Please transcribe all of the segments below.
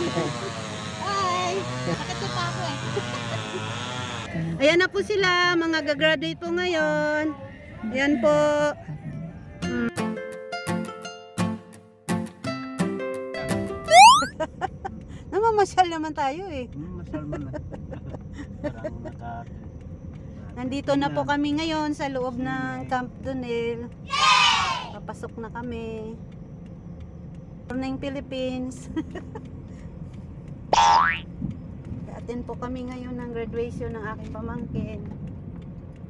Hi! Nakatupa ako eh. Ayan na po sila, mga gagraduate po ngayon. Ayan po. Namamasyal naman tayo eh. Masyal man na. Nandito na po kami ngayon sa loob ng Camp Donel. Papasok na kami. Ng Philippines. Attend po kami ngayon ng graduation ng aking pamangkin.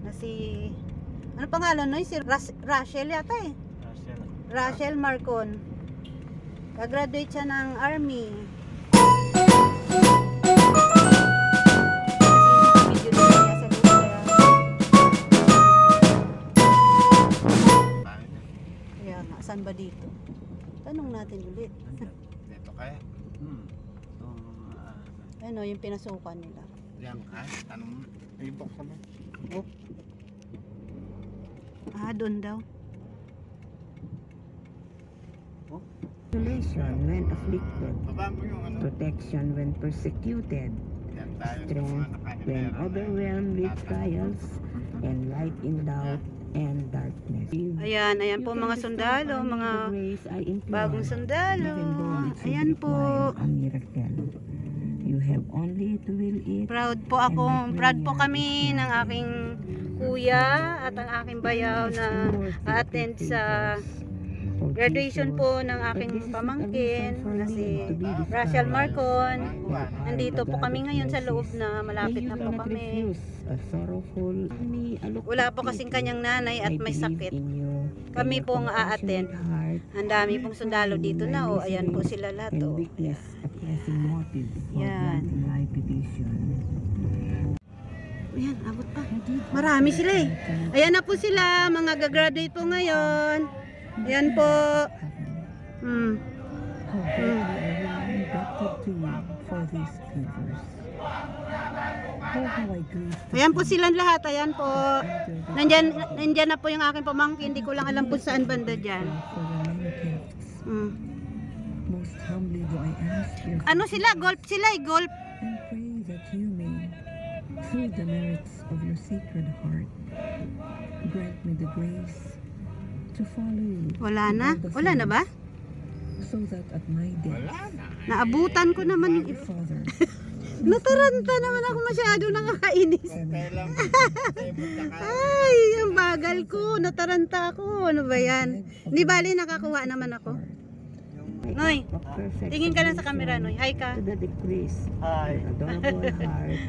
Na si... Ano pangalan no? Si Rachel yata eh. Rachel Marcon. Gagraduate siya ng Army. Kaya nga, saan ba dito? Tanong natin ulit. Dito kaya? Ano yung pinasukan nila? Diyan ka? Tanong i-box mo. Oh. Ah, doon daw. Consolation when afflicted, Baba mo yung ano? protection when persecuted, strength when overwhelmed with trials, and light in doubt and darkness. Ayan, ayan po mga sundalo, mga bagong sundalo. Ayan po. You have only to will it. Proud po ako, proud po kami ng aking kuya at ang aking bayaw na a-attend sa graduation po ng aking pamangkin na si Rachel Marcon. Nandito po kami ngayon sa loob na malapit na po kami. Wala po kasing kanyang nanay at may sakit. Kami po ang a-attend. Ang dami pong sundalo dito na oh. Ayan po sila lahat oh. Yan. Ayan, abot pa. Marami sila eh. Ayan na po sila, mga gagraduate po ngayon. Ayan po. Ayan po silang lahat. Ayan po. Nandyan na po yung aking pamangkin. Hindi ko lang alam po saan banda dyan. Ano sila? Golf sila eh. Golf. And pray that you may, through the merits of your sacred heart, grant me the grace to follow you. Wala na? Wala na ba? So that at my death, naabutan ko naman yung Father, nataranta naman ako masyado nakakainis. Ay, ang bagal ko. Nataranta ako. Ano ba yan? Di bali nakakuha naman ako. Noy, tingin ka lang sa camera, Noy. Hi ka. to the decrease, Hi. adorable heart,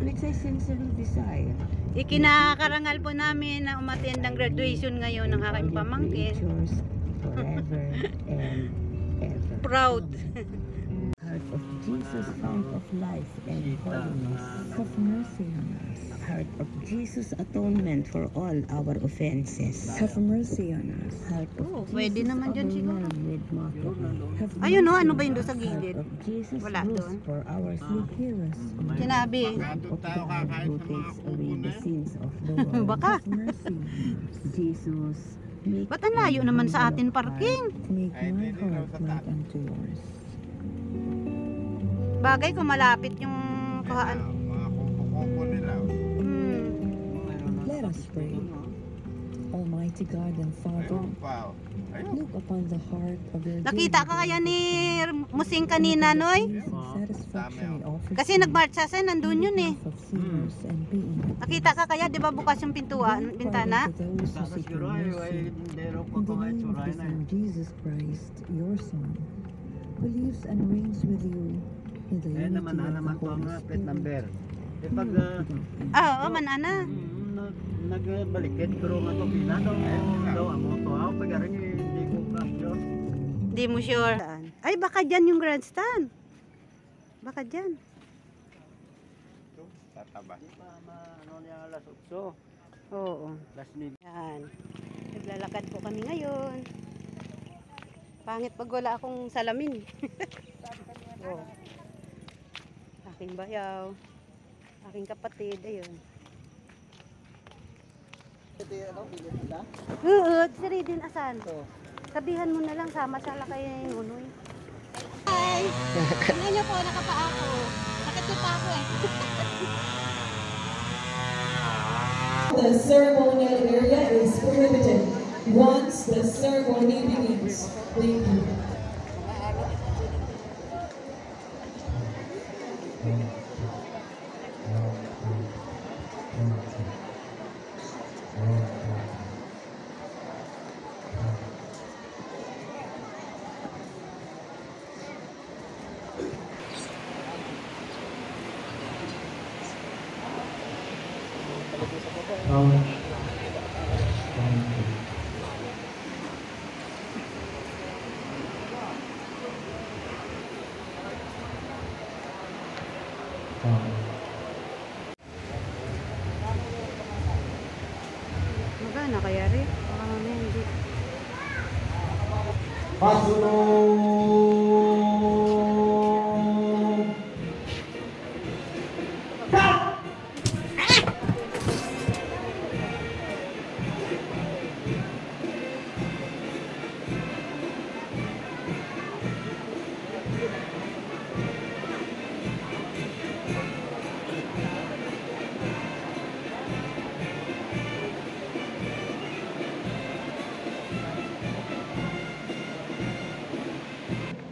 which I sincerely desire. Ikinakarangal po namin na umattend ng graduation ngayon ng aking pamangkin. Yours forever and ever. Proud. Heart of Jesus, fount of life and holiness, have mercy on us. Heart of Jesus, atonement for all our offenses, have mercy on us. Heart of Oh, Jesus, pwede naman dyan siguro. overwhelmed with mockery, have Ayun o, mercy ano ba on yun doon sa us. gilid? Heart of Jesus, Wala bruised doon. for our sin, hear us. Sinabi. Heart of God who takes away the sins of the world, Baka. have mercy on us. Jesus, make Ba't ang layo naman sa atin parking? Make my heart like unto yours. Bagay kung malapit yung kuhaan. Mga kubo-kubo nila. Let us pray. Almighty God and Father, Wow. look upon the heart of your Nakita ka kaya ni Musing kanina, Noy? satisfaction offers Kasi nag-march siya, nandun yun eh. of sinners and being Nakita ka kaya, di ba bukas yung pintuan, bintana? to those who seek your mercy. In the name of the Son Jesus Christ, your Son, who lives and reigns with you in the unity of the Holy Spirit. Pag Oo, manana. nagbalikit pero nga to pila daw amo to ako pag aring hindi ko kasyo. Di mo sure. Ay, baka dyan yung grandstand. Baka dyan. Ito, tataba. Ano niya alas 8. Oo. Last minute. Yan. Naglalakad po kami ngayon. Pangit pag wala akong salamin. Oh. Aking bayaw. Aking kapatid. Ayun. Oo, si Ridin asan? Sabihan mo na lang sama siya kay Nunoy. Hi! Tingnan niyo po, nakapaa ako. Sakit yung pa ako eh. The ceremonial area is prohibited once the ceremony begins. Thank you. Magana kaya rin? Baka mamaya hindi.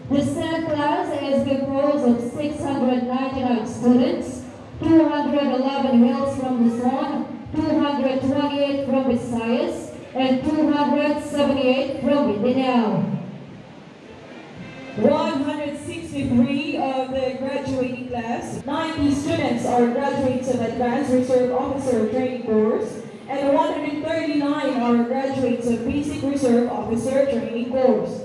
The said class is composed of 699 students, 211 males from Luzon, 228 from Visayas, and 278 from Mindanao. 163 of the graduating class, 90 students are graduates of Advanced Reserve Officer Training Course, and 139 are graduates of Basic Reserve Officer Training Course.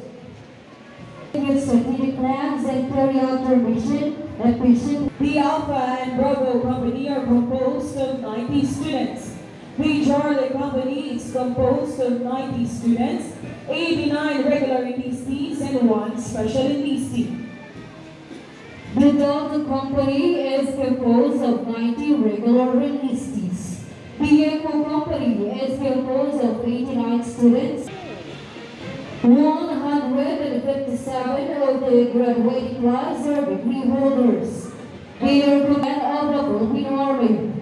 With strategic plans and carry out their mission and vision. The Alpha and Bravo Company are composed of 90 students. The Charlie Company is composed of 90 students, 89 regular enlistees, and 1 special enlistee. The Delta Company is composed of 90 regular enlistees. The Echo Company is composed of 89 students. 157 of the graduating class are degree holders. They are command of the Philippine Army.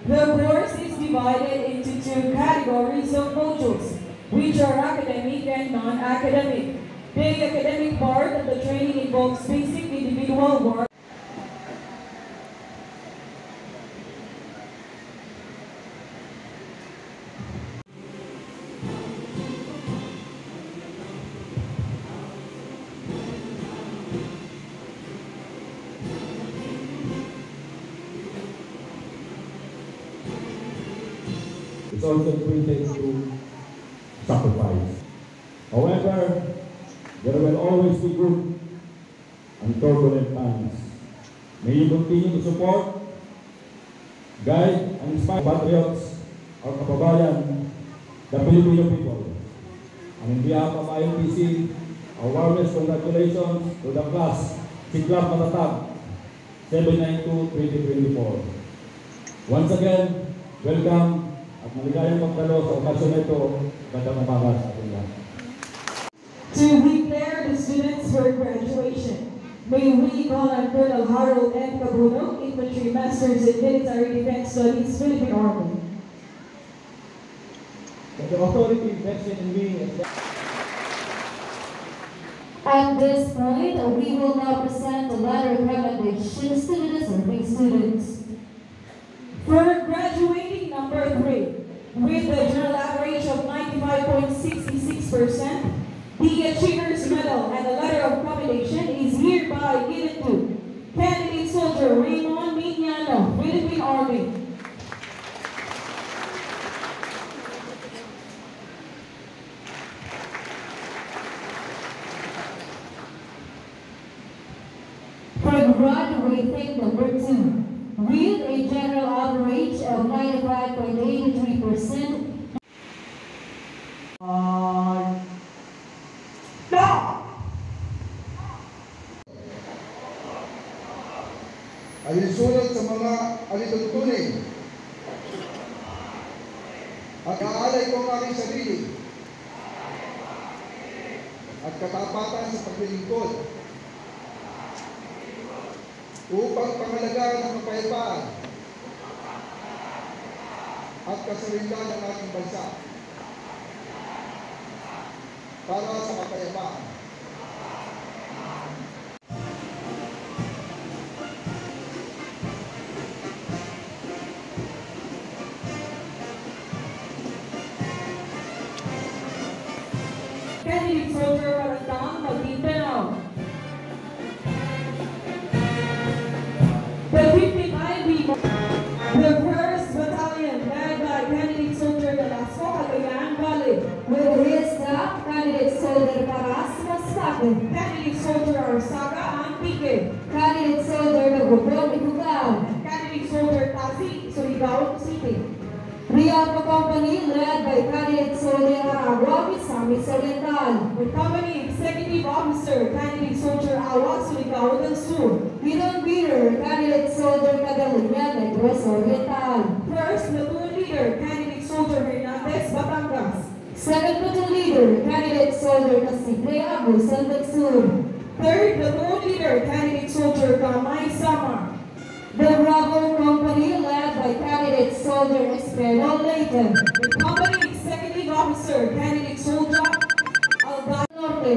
The course is divided into 2 categories of modules, which are academic and non-academic. The academic part of the training involves basic individual work. It's also printed to sacrifice. However, there will always be good and turbulent times. May you continue to support, guide, and inspire patriots, our kababayan, the Filipino people. And in behalf of INPC, our warmest congratulations to the class, Siklab Matatag, 792-2024. Once again, welcome at maligayang magdalo sa okasyon na ito, gandang umaga sa ating lahat. To declare the students for graduation, may we call on Colonel Harold N. Cabuno, Infantry Masters in Military Defense Studies, Philippine Army. The authority invested in me is At this point, we will now present the letter of recommendations to the deserving students. For graduating number 3, with the general average of 95.66%, the Achievers Medal and the letter of commendation is hereby given to Candidate Soldier Raymond Mignano, Philippine Army. For graduating number 2, with a general average of 95.83%, alinsunod sa mga alituntunin at kaalay ko ang aking sarili at katapatan sa paglilingkod upang pangalagaan ang kapayapaan at kasarinlan ng ating bansa para sa kapayapaan. Candidate Soldier Parandang Maguindanao. The 55th the 1st Battalion, led by Candidate Soldier Velasco, Cagayan Valley. With his staff, Candidate Soldier Paras Mascate, Candidate Soldier Arsaga Antique. Candidate Soldier Nagubog Ifugao, Candidate Soldier Tasi, Surigao City. Rialto Company led by Candidate Soldier Aragua, Misamis Oriental. The Company Executive Officer, Candidate Soldier Awa, Surigao del Sur. Bidon Beater, Candidate Soldier Catalunya, Negros Oriental. First Platoon Leader, Candidate Soldier Hernandez, Batangas. Second Platoon Leader, Candidate Soldier Casibre, Agusan del Sur. Third Platoon Leader, Candidate Soldier Gamay Samar. The Bravo Company led by Candidate Soldier Espero Leighton. The Company Executive Officer, Candidate Soldier Algar Norte.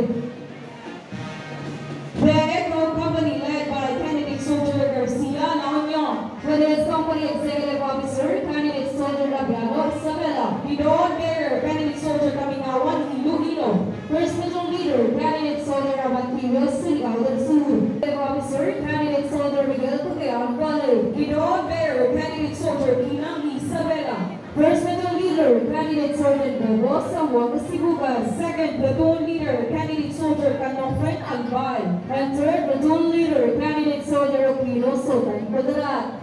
The Echo Company led by Candidate Soldier Garcia Naonyong. With his Company Executive Officer, Candidate Soldier Labiano Isabela. Bidon Bearer, Candidate Soldier Kamingawan Iloilo. First Platoon Leader, Candidate Soldier Avantillo, Surigao del Sur. Executive Officer, Candidate Soldier Miguel Cagayan Valley. Bidon Bearer, Candidate Soldier Kinang Isabela. First Platoon Leader, Candidate Soldier Bobo Samuel Sibugas. Second Platoon Leader, Candidate Soldier Kanofren Albay. And third Platoon Leader, Candidate Soldier Aquino Sultan Kudarat.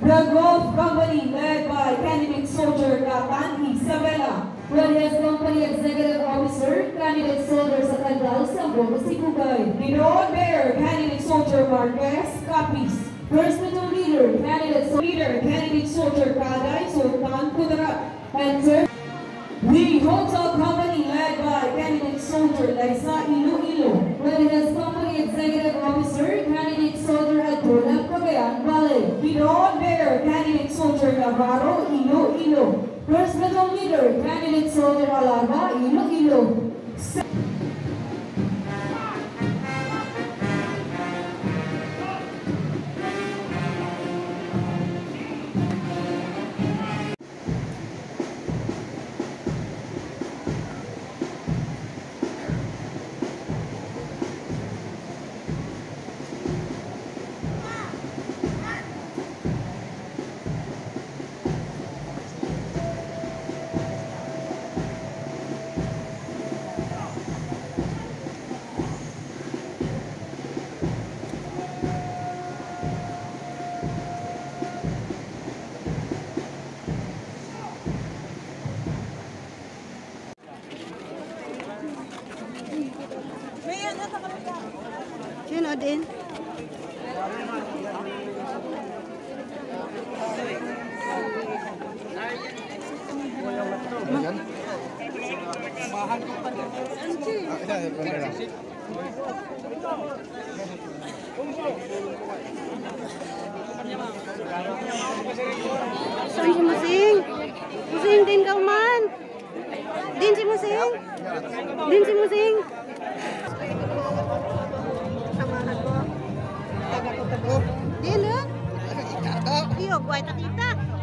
The Golf Company led by Candidate Soldier Gatan Isabela. With his Company Executive Officer, Candidate Soldier Sakandal Samuel Sibugay. Bidon Bearer, Candidate Soldier Marquez Capis. First Platoon Leader, Candidate Soldier Kaday Sultan Kudarat. and third The Hotel Company led by Candidate Soldier Liza Iloilo. with his Company Executive Officer, Candidate Soldier Aduna Cagayan Valley. Bidon Bearer, Candidate Soldier Navarro Iloilo. First Platoon Leader, Candidate Soldier Alarma Iloilo. Sino din? Saan si Musing? Musing din ka man. Din si Musing? Din si Musing? Samahan ko. Taga ko tabo. Din, Iyo, buhay ta kita.